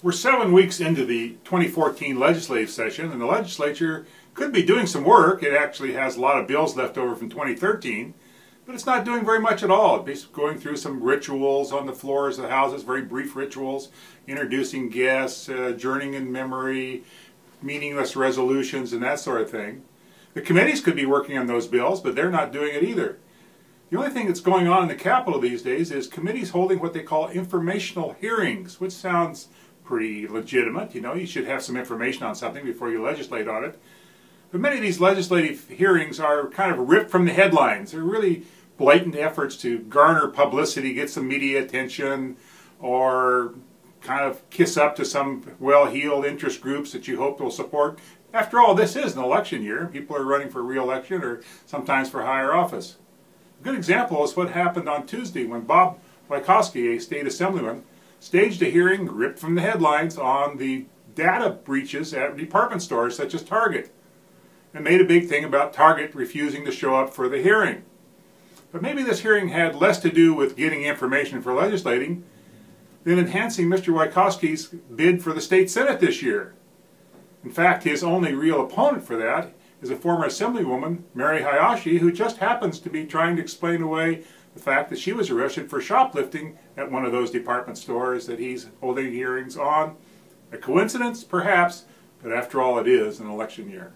We're 7 weeks into the 2014 legislative session, and the legislature could be doing some work. It actually has a lot of bills left over from 2013, but it's not doing very much at all. It's basically going through some rituals on the floors of the houses, very brief rituals, introducing guests, adjourning in memory, meaningless resolutions, and that sort of thing. The committees could be working on those bills, but they're not doing it either. The only thing that's going on in the Capitol these days is committees holding what they call informational hearings, which sounds pretty legitimate. You know, you should have some information on something before you legislate on it. But many of these legislative hearings are kind of ripped from the headlines. They're really blatant efforts to garner publicity, get some media attention, or kind of kiss up to some well-heeled interest groups that you hope will support. After all, this is an election year. People are running for re-election or sometimes for higher office. A good example is what happened on Tuesday when Bob Wieckowski, a state assemblyman, staged a hearing ripped from the headlines on the data breaches at department stores such as Target, and made a big thing about Target refusing to show up for the hearing. But maybe this hearing had less to do with getting information for legislating than enhancing Mr. Wieckowski's bid for the state Senate this year. In fact, his only real opponent for that is a former assemblywoman, Mary Hayashi, who just happens to be trying to explain away the fact that she was arrested for shoplifting at one of those department stores that he's holding hearings on. A coincidence? Perhaps, but after all, it is an election year.